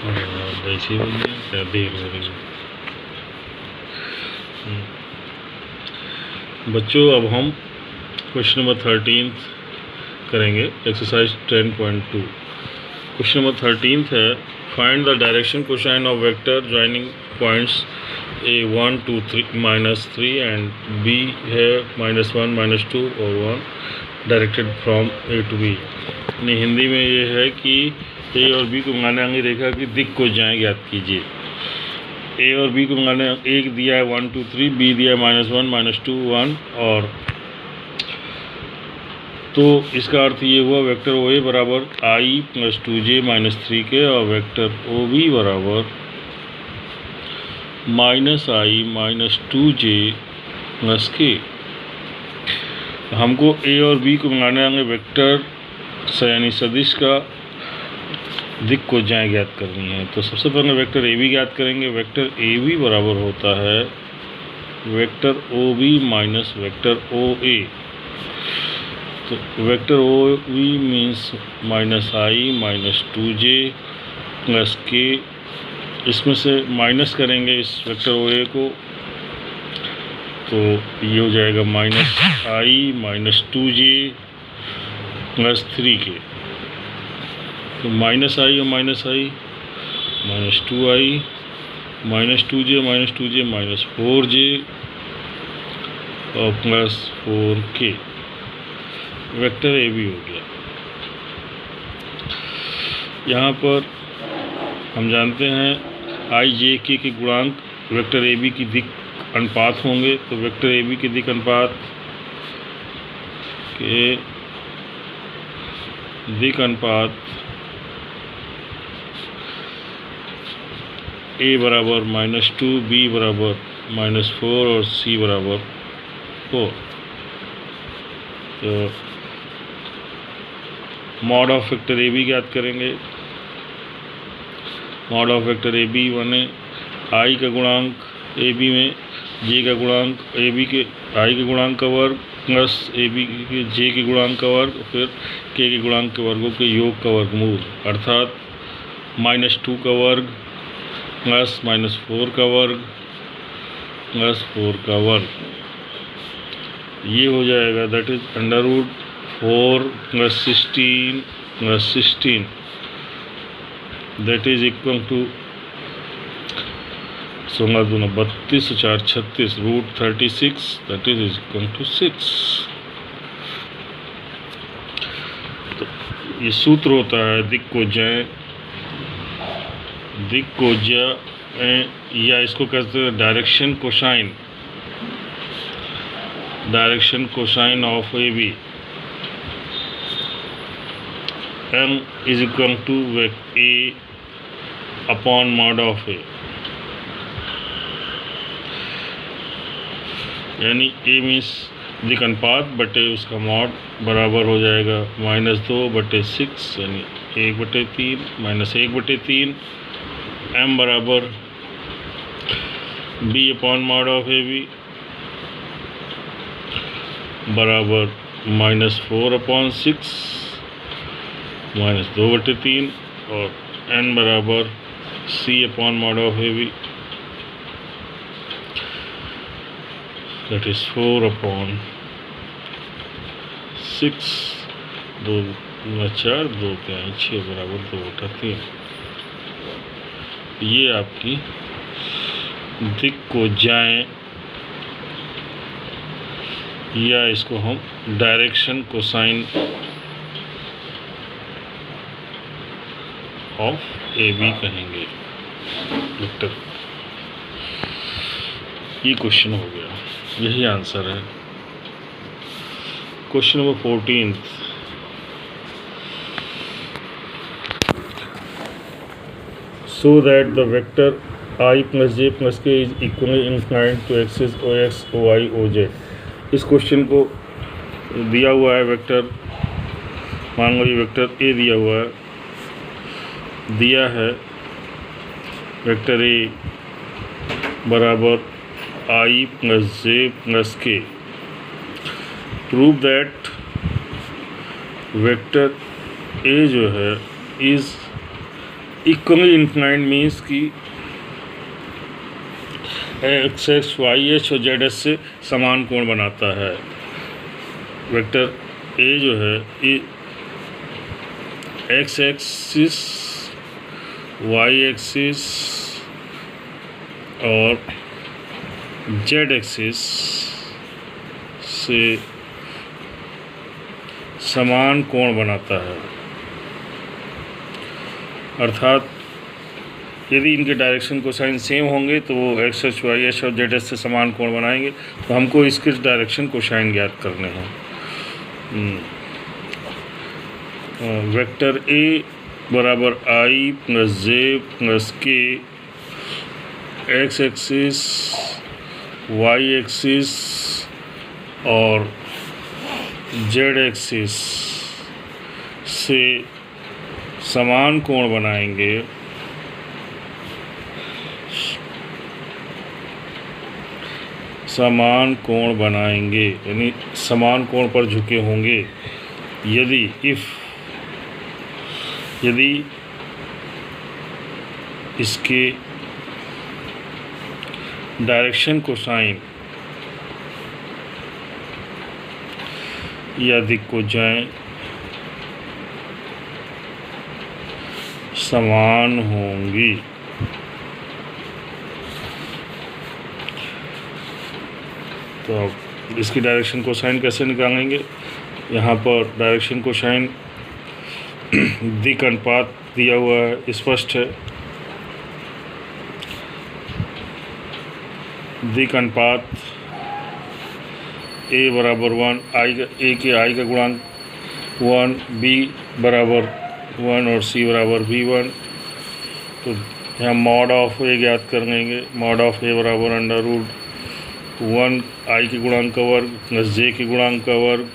वैसे हो गया क्या देर हो रही है। बच्चों अब हम क्वेश्चन नंबर 13 करेंगे, एक्सरसाइज 10.2। क्वेश्चन नंबर 13 है, find the direction cosine of vector joining points a1 2 3 -3 and b है -1 -2 और 1 directed from a to b। यानी हिंदी में ये है कि a और b को मिलाने वाली रेखा की दिक् को ज्याएं ज्ञात कीजिए। a और b को मिलाने एक दिया है 1 2 3, b दिया है -1 -2 1 और तो इसका अर्थ ये हुआ वेक्टर OA बराबर I + 2j - 3k और वेक्टर OB बराबर -I - 2j + k। हमको A और B को मिलाने वाले वेक्टर यानी सदिश का दिक् को ज्याएं ज्ञात करनी है। तो सबसे पहले वेक्टर AB ज्ञात करेंगे। वेक्टर AB बराबर होता है वेक्टर OB - वेक्टर OA। तो vector OB means -I - 2j + k। इसमें से माइनस करेंगे इस वेक्टर OA को तो ये हो जाएगा -I - 2j + 3k। तो -I और -I -2I -2j -4j और +4k वेक्टर AB हो गया। यहाँ पर हम जानते हैं I J K के गुणांक वेक्टर AB की दिक् अनुपात होंगे। तो वेक्टर AB की दिक् अनुपात के दिक् अनुपात A बराबर -2, B बराबर -4 और C बराबर 4। तो मॉड ऑफ वेक्टर AB ज्ञात करेंगे। मॉड ऑफ वेक्टर AB बने I का गुणांक AB में, J का गुणांक AB के I के गुणांक का वर्ग प्लस AB के J के गुणांक का वर्ग फिर K के गुणांक के वर्गों के योग का वर्गमूल, अर्थात -2 का वर्ग प्लस -4 का वर्ग प्लस 4 का वर्ग। ये हो जाएगा that is √4 + 16 + 16 that is equal to 16 दूना 32 4 36 √36 दैट इज इक्वल टू 6। तो ये सूत्र होता है दिक् को ज्याएं या इसको कहते हैं direction cosine of AB। M is equal to A upon mod of A, यानी A मीन्स दिक् अनुपात बटे उसका मॉड बराबर हो जाएगा -2/6 यानी 1/3 -1/3। M बराबर B upon mod of AB बराबर -4/6 -2/3 और n बराबर C upon mod of AB that is 4/6 2 4 2 6 बराबर 2/3। ये आपकी दिक् को ज्याएं या इसको हम डायरेक्शन कोसाइन ऑफ AB कहेंगे वेक्टर। ये क्वेश्चन हो गया, यही आंसर है। Question number 14, so that the vector I + J + K is equally inclined to axis OX OY OJ। इस क्वेश्चन को दिया हुआ है वेक्टर, मान लो ये वेक्टर A दिया हुआ है, दिया है वेक्टर A बराबर I + J + K। Prove that vector A जो है इज इक्वली इंक्लाइंड मीन्स कि एक्स एक्स वाई एच और जेड एस से समान कोण बनाता है। वेक्टर ए जो है एक्स एक्सिस वाई एक्सिस और जेड एक्सिस से समान कोण बनाता है। अर्थात यदि इनके डायरेक्शन कोसाइन सेम होंगे तो वो एक्स एच वाई एच और जेड एस से समान कोण बनाएंगे। तो हमको इसके डायरेक्शन कोसाइन ज्ञात करने हैं। वेक्टर ए बराबर आई प्लस जे प्लस के एक्स एक्सिस वाई एक्सिस और जेड एक्सिस से समान कोण बनाएंगे। समान कोण बनाएंगे यानी समान कोण पर झुके होंगे यदि इसके डायरेक्शन कोसाइन या दिक्कोजाएं समान होंगी। तो अब इसकी डायरेक्शन कोसाइन कैसे निकालेंगे? यहाँ पर डायरेक्शन कोसाइन दिक् अनुपात दिया हुआ है, स्पष्ट है। दिक् अनुपात ए बराबर 1, ए के आई का गुणांक 1, बी बराबर 1 और सी बराबर b1। तो यहाँ मॉड ऑफ ए ज्ञात कर लेंगे। मॉड ऑफ ए बराबर √1 आई के गुणांक का वर्ग प्लस जे के गुणांक का वर्ग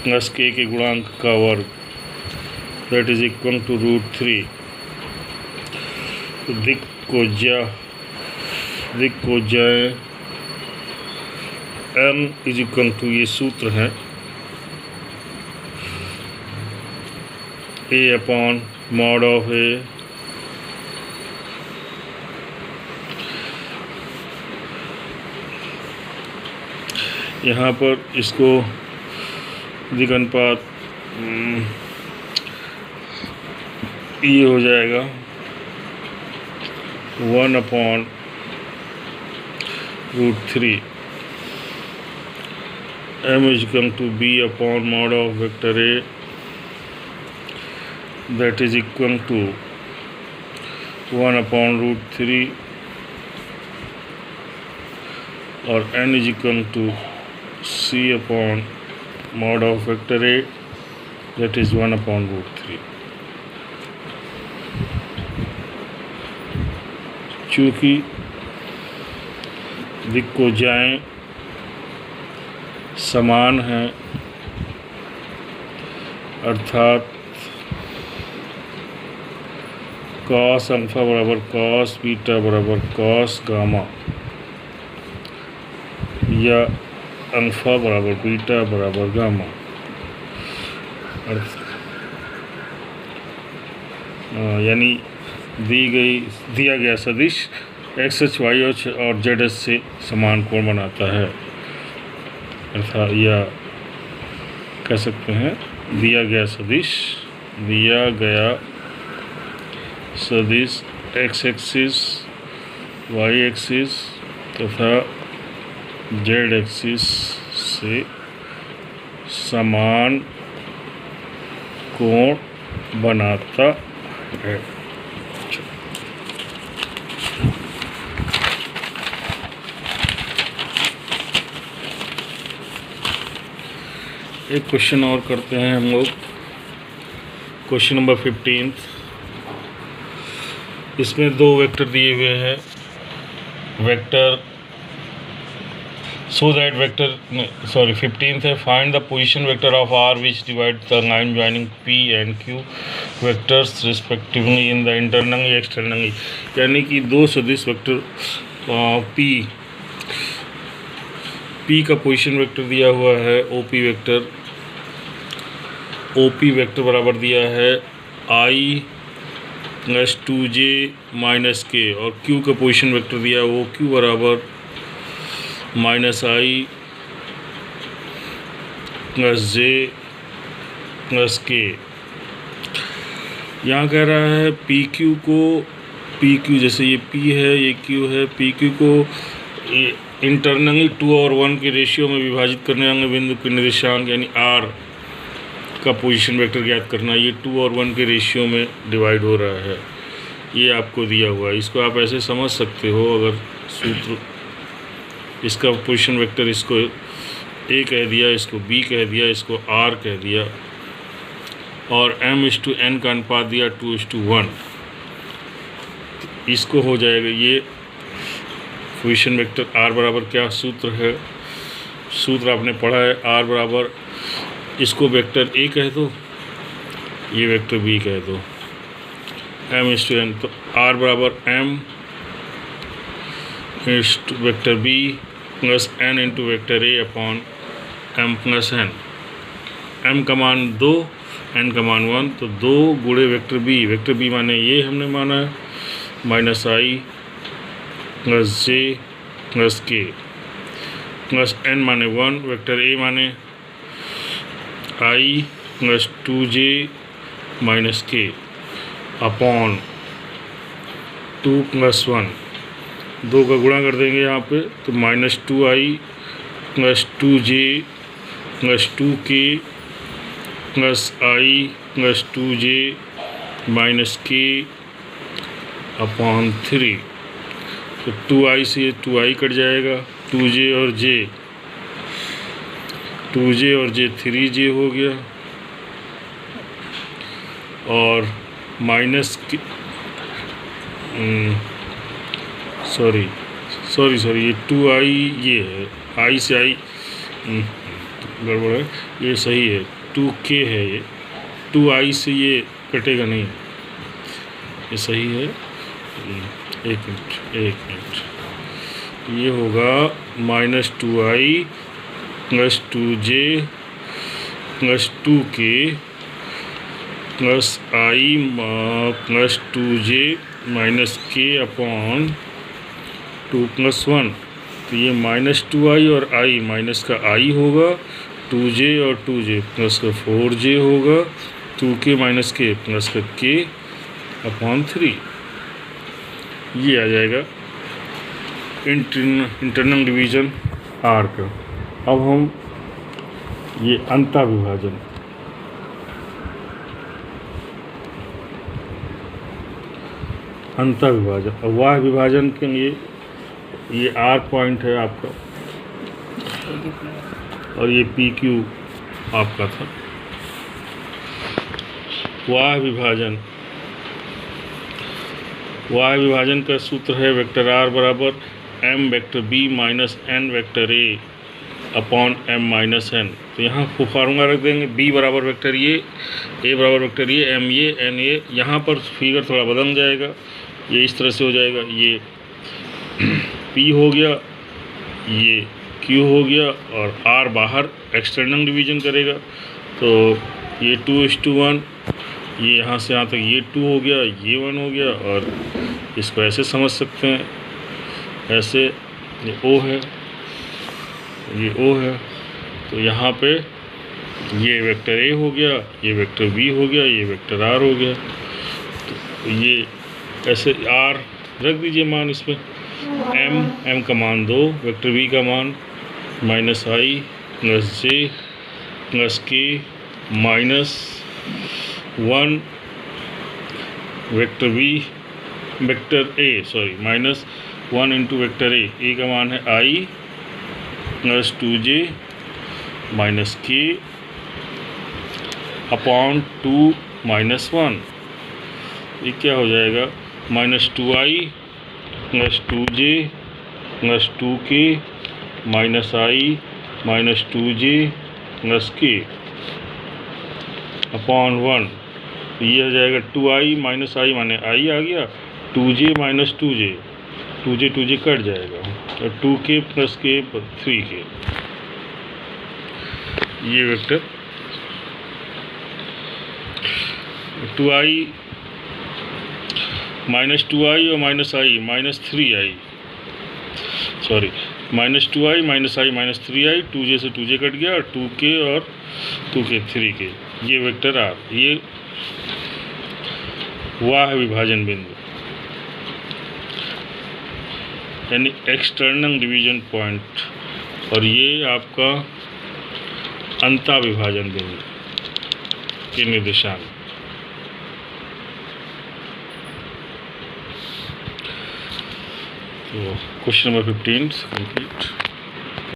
प्लस के गुणांक का वर्ग, दैट इज इक्वल टू √3। तो दिक्कोजाएं m इज इक्वल टू, ये सूत्र है, a upon mod of a यहाँ पर इसको दिक् अनुपात ये हो जाएगा 1 upon √3। m is equal to b upon mod of vector a, that is equal to 1 upon √3 और n is equal to c upon mod of vector a, that is 1 upon √3। चूँकि दिक्कोजाएं समान हैं, अर्थात कॉस अल्फा बराबर cos beta बराबर cos gamma या alpha बराबर बीटा बराबर गामा, यानी दिया गया सदिश एक्स एच वाई एच और जेड एस से समान कोण बनाता है। अर्थात या कह सकते हैं दिया गया सदिश एक्स एक्सिस वाई एक्सिस तथा जेड एक्सिस से समान कोण बनाता है। एक क्वेश्चन और करते हैं हम लोग, क्वेश्चन नंबर 15। इसमें दो वेक्टर दिए हुए हैं। वेक्टर 15th है, find the position vector of R which divide the line joining P and Q vectors respectively in the internally externally. यानी कि दो सदिश वेक्टर P का पोजीशन वेक्टर दिया हुआ है OP वेक्टर बराबर दिया है I प्लस 2j माइनस के, और q का पोजीशन वेक्टर दिया है वो q बराबर minus I plus J plus के। यहाँ कह रहा है पी क्यू को, पी क्यू जैसे ये p है ये q है, पी क्यू को इंटरनली 2 और 1 के रेशियो में विभाजित करने वाले बिंदु के निर्देशांक यानी r का पोजीशन वेक्टर ज्ञात करना। ये 2 और 1 के रेशियो में डिवाइड हो रहा है, ये आपको दिया हुआ है। इसको आप ऐसे समझ सकते हो, अगर सूत्र इसका पोजीशन वेक्टर इसको a कह दिया, इसको b कह दिया, इसको r कह दिया, और m/n का अनुपात दिया 2:1, इसको हो जाएगा ये पोजीशन वेक्टर r बराबर क्या सूत्र है, सूत्र आपने पढ़ा है, r बराबर इसको वेक्टर a कह दो, ये वेक्टर b कह दो, m/n, तो r बराबर m vector b plus n into vector a upon m plus n। m का मान 2, n का मान 1, तो 2 गुणे वेक्टर b माने ये हमने माना है minus I plus J plus K, plus n माने 1, वेक्टर a माने I plus 2j minus K upon 2 plus 1, 2 का गुणा कर देंगे यहाँ पे, तो minus 2i plus 2j plus 2k plus I plus 2j minus K upon 3। तो 2i से 2i कट जाएगा, 2j और j 3j हो गया, और माइनस की सॉरी ये 2i ये है, i से i गड़बड़ है, ये सही है 2k है, ये 2i से ये कटेगा नहीं, ये सही है। एक मिनट, ये होगा minus 2i plus 2j plus 2k plus I plus 2j minus k upon 2 plus 1, तो ये माइनस 2i और i माइनस का i होगा, 2j और 2j प्लस का 4j होगा, 2k माइनस k प्लस का k अपॉन 3, ये आ जाएगा इंटरनल डिवीजन r का। अब हम ये अंतः विभाजन, अब वाह विभाजन के लिए ये r पॉइंट है आपका, और ये PQ आपका था। वाह विभाजन का सूत्र है वेक्टर r बराबर m vector b minus n vector a upon m minus n। तो यहाँ फार्मूला रख देंगे, b बराबर वेक्टर ये, a बराबर वेक्टर ये, m ये, n ये। यहाँ पर फिगर थोड़ा बदल जाएगा, ये इस तरह से हो जाएगा, ये p हो गया, ये q हो गया, और r बाहर एक्सटर्नल डिवीजन करेगा, तो ये 2:1, ये यहाँ से यहाँ तक ये 2 हो गया, ये 1 हो गया, और इसको ऐसे समझ सकते हैं, ऐसे ये O है, ये O है, तो यहाँ पे ये वेक्टर A हो गया, ये वेक्टर B हो गया, ये वेक्टर R हो गया। तो ये ऐसे R रख दीजिए मान इसमें, M का मान 2, वेक्टर B का मान minus I plus J plus K minus 1 vector A minus 1 into vector A का मान है I plus 2j minus K upon 2 minus 1, ये क्या हो जाएगा, minus 2i plus 2j plus 2k minus I minus 2j plus k upon 1, तो ये हो जाएगा 2i माइनस आई माने आई आ गया, 2j माइनस 2j कट जाएगा, और 2k प्लस k 3k, ये वेक्टर 2i -2i और -i -3i, sorry -2i -i -3i, 2j से 2j कट गया, और 2k और 2k 3k, ये वेक्टर R, ये वाह विभाजन बिंदु यानी एक्सटर्नल डिवीजन पॉइंट, और ये आपका अंता विभाजन बिंदु के निर्देशांक। तो क्वेश्चन नंबर 15 कंप्लीट।